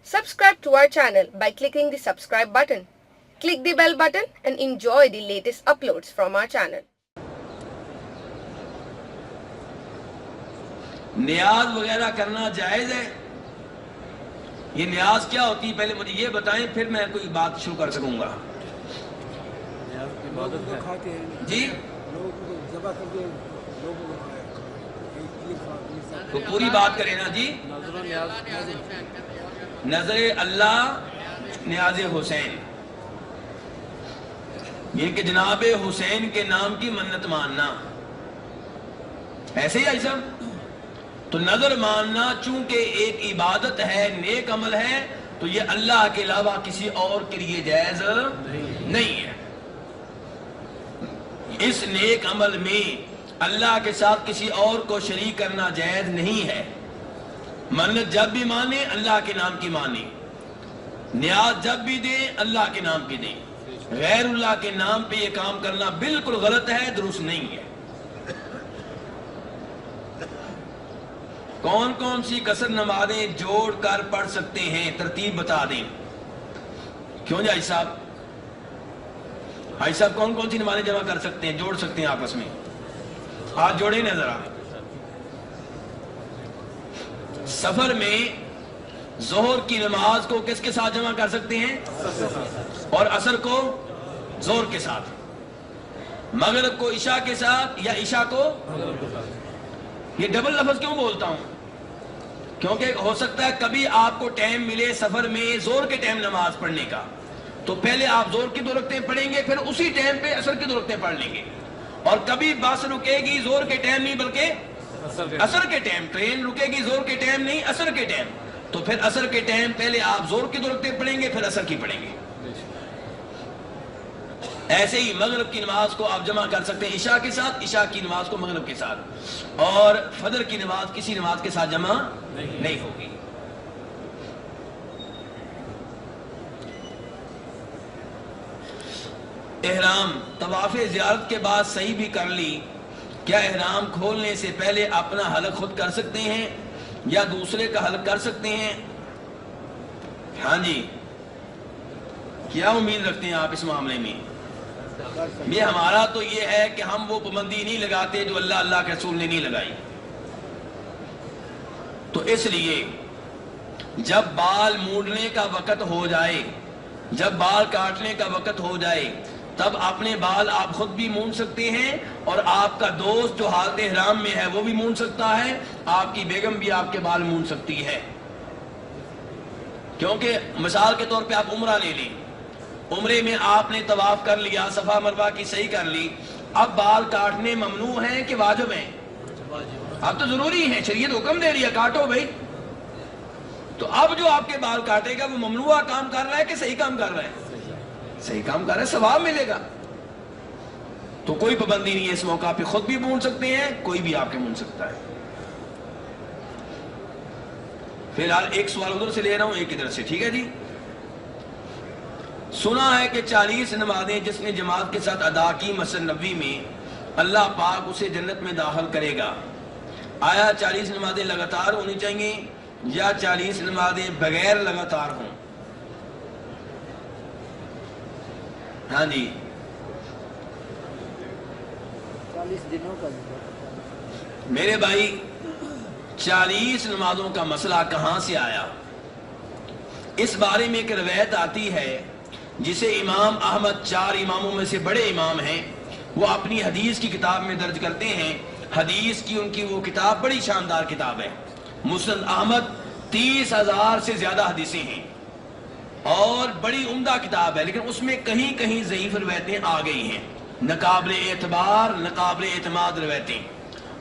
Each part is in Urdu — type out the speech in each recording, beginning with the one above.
Subscribe to our channel by clicking the subscribe button. Click the bell button and enjoy the latest uploads from our channel. نیاز وغیرہ کرنا جائز ہے؟ یہ نیاز کیا ہوتی ہے پہلے مجھے یہ بتائیں، پھر میں کوئی بات شروع کر سکوں گا. جی تو پوری بات کریں نا جی. نظر اللہ نیاز حسین، یہ کہ جناب حسین کے نام کی منت ماننا، ایسے ہی ایسا. تو نظر ماننا چونکہ ایک عبادت ہے، نیک عمل ہے، تو یہ اللہ کے علاوہ کسی اور کے لیے جائز نہیں ہے. اس نیک عمل میں اللہ کے ساتھ کسی اور کو شریک کرنا جائز نہیں ہے. منت جب بھی مانے اللہ کے نام کی مانے، نیاز جب بھی دیں اللہ کے نام کی دیں. غیر اللہ کے نام پہ یہ کام کرنا بالکل غلط ہے، درست نہیں ہے. کون کون سی قصر نمازیں جوڑ کر پڑھ سکتے ہیں، ترتیب بتا دیں. کیوں جی صاحب، بھائی صاحب کون کون سی نمازیں جمع کر سکتے ہیں، جوڑ سکتے ہیں آپس میں؟ ہاتھ جوڑیں نا ذرا. سفر میں ظہر کی نماز کو کس کے ساتھ جمع کر سکتے ہیں؟ اور عصر کو ظہر کے ساتھ. مغرب کو عشاء کے ساتھ یا عشاء کو؟ یہ ڈبل لفظ کیوں بولتا ہوں؟ کیونکہ ہو سکتا ہے کبھی آپ کو ٹائم ملے سفر میں ظہر کے ٹائم نماز پڑھنے کا، تو پہلے آپ ظہر کی 2 رکعتیں پڑھیں گے، پھر اسی ٹائم پہ عصر کی 2 رکعتیں پڑھ لیں گے. اور کبھی بس رکے گی ظہر کے ٹائم نہیں بلکہ عصر کے ٹائم، ٹرین رکے گی ظہر کے ٹائم نہیں عصر کے ٹائم، تو پھر عصر کے ٹائم پہلے آپ ظہر کی 2 رکعتیں پڑھیں گے، پھر عصر کی پڑھیں گے. ایسے ہی مغرب کی نماز کو آپ جمع کر سکتے ہیں عشاء کے ساتھ، عشاء کی نماز کو مغرب کے ساتھ. اور فجر کی نماز کسی نماز کے ساتھ جمع نہیں ہوگی. احرام طواف زیارت کے بعد صحیح بھی کر لی، کیا احرام کھولنے سے پہلے اپنا حلق خود کر سکتے ہیں یا دوسرے کا حلق کر سکتے ہیں؟ ہاں جی، کیا امید رکھتے ہیں آپ اس معاملے میں؟ یہ ہمارا تو یہ ہے کہ ہم وہ پابندی نہیں لگاتے جو اللہ کے رسول نے نہیں لگائی. تو اس لیے جب بال مونڈنے کا وقت ہو جائے، جب بال کاٹنے کا وقت ہو جائے، تب اپنے بال آپ خود بھی مونڈ سکتے ہیں، اور آپ کا دوست جو حالت احرام میں ہے وہ بھی مونڈ سکتا ہے، آپ کی بیگم بھی آپ کے بال مونڈ سکتی ہے. کیونکہ مثال کے طور پہ آپ عمرہ لے لیں، عمرے میں آپ نے طواف کر لیا، صفا مروہ کی صحیح کر لی، اب بال کاٹنے ممنوع ہیں کہ واجب ہیں؟ اب تو ضروری ہیں، شریعت حکم دے دیا کاٹو بھائی. تو اب جو آپ کے بال کاٹے گا وہ ممنوع کام کر رہا ہے کہ صحیح کام کر رہا ہے؟ صحیح کام کر رہا ہے، ثواب ملے گا. تو کوئی پابندی نہیں ہے، اس موقع پہ خود بھی مونڈ سکتے ہیں، کوئی بھی آپ کے مونڈ سکتا ہے. فی الحال ایک سوال ادھر سے لے رہا ہوں، ایک ادھر سے، ٹھیک ہے جی. سنا ہے کہ 40 نمازیں جس نے جماعت کے ساتھ ادا کی مسجد نبوی میں، اللہ پاک اسے جنت میں داخل کرے گا. آیا 40 نمازیں لگاتار ہونی چاہیے یا 40 نمازیں بغیر لگاتار ہوں؟ ہاں جی، 40 دنوں کا میرے بھائی 40 نمازوں کا مسئلہ کہاں سے آیا؟ اس بارے میں ایک روایت آتی ہے جسے امام احمد 4 اماموں میں سے بڑے امام ہیں، وہ اپنی حدیث کی کتاب میں درج کرتے ہیں. حدیث کی ان کی وہ کتاب بڑی شاندار کتاب ہے. مسند احمد 30,000 سے زیادہ حدیثیں ہیں اور بڑی عمدہ کتاب ہے، لیکن اس میں کہیں کہیں ضعیف روایتیں آ گئی ہیں، ناقابل اعتبار ناقابل اعتماد روایتیں.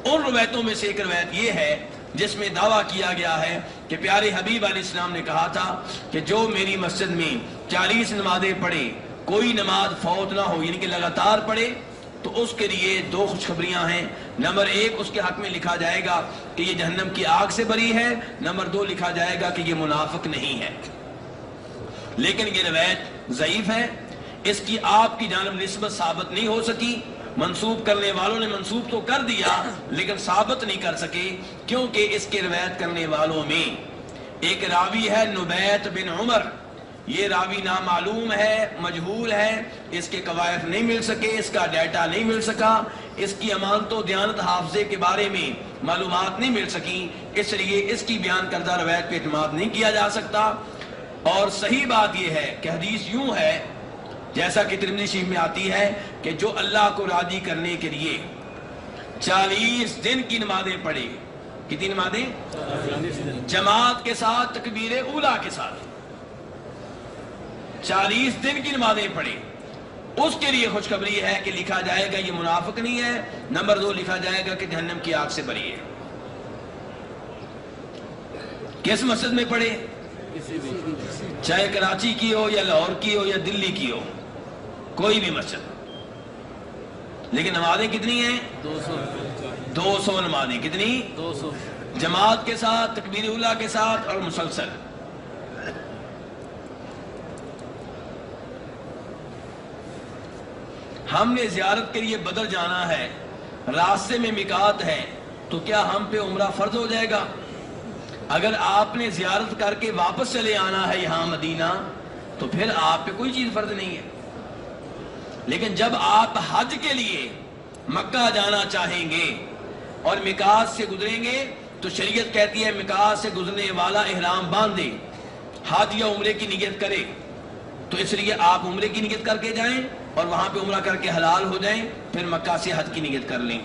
ان روایتوں میں سے ایک روایت یہ ہے جس میں دعویٰ کیا گیا ہے کہ پیارے حبیب علیہ السلام نے کہا تھا کہ جو میری مسجد میں 40 نمازیں پڑھے، کوئی نماز فوت نہ ہو، یعنی کہ لگاتار پڑھے، تو اس کے لیے 2 خوشخبریاں ہیں. نمبر 1 اس کے حق میں لکھا جائے گا کہ یہ جہنم کی آگ سے بری ہے. نمبر 2 لکھا جائے گا کہ یہ منافق نہیں ہے. لیکن یہ روایت ضعیف ہے، اس کی آپ کی جانب نسبت ثابت نہیں ہو سکی. منسوب کرنے والوں نے منسوب تو کر دیا لیکن ثابت نہیں کر سکے، کیونکہ اس کے روایت کرنے والوں میں ایک راوی ہے نبیت بن عمر، یہ راوی نامعلوم ہے، مجہول ہے، اس کے قوائف نہیں مل سکے، اس کا ڈیٹا نہیں مل سکا، اس کی امانت و دیانت حافظے کے بارے میں معلومات نہیں مل سکی، اس لیے اس کی بیان کردہ روایت پہ اعتماد نہیں کیا جا سکتا۔ اور صحیح بات یہ ہے کہ حدیث یوں ہے جیسا کہ ترمذی شریف میں آتی ہے کہ جو اللہ کو راضی کرنے کے لیے 40 دن کی نمازیں پڑھے، کتنی نمازیں؟ جماعت کے ساتھ، تکبیر اولیٰ کے ساتھ 40 دن کی نمازیں پڑھے، اس کے لیے خوشخبری ہے کہ لکھا جائے گا یہ منافق نہیں ہے، نمبر 2 لکھا جائے گا کہ جہنم کی آگ سے بری ہے۔ کس مسجد میں پڑھے؟ چاہے کراچی کی ہو یا لاہور کی ہو یا دلی کی ہو، کوئی بھی مسجد، لیکن نمازیں کتنی ہیں؟ 200 نمازیں۔ کتنی؟ 200، جماعت کے ساتھ، تکبیر اولیٰ کے ساتھ اور مسلسل۔ ہم نے زیارت کے لیے بدر جانا ہے، راستے میں میقات ہے، تو کیا ہم پہ عمرہ فرض ہو جائے گا؟ اگر آپ نے زیارت کر کے واپس چلے آنا ہے یہاں مدینہ تو پھر آپ پہ کوئی چیز فرض نہیں ہے، لیکن جب آپ حج کے لیے مکہ جانا چاہیں گے اور میقات سے گزریں گے تو شریعت کہتی ہے میقات سے گزرنے والا احرام باندھے، حج یا عمرے کی نیت کرے، تو اس لیے آپ عمرے کی نیت کر کے جائیں اور وہاں پہ عمرہ کر کے حلال ہو جائیں، پھر مکہ سے حج کی نیت کر لیں۔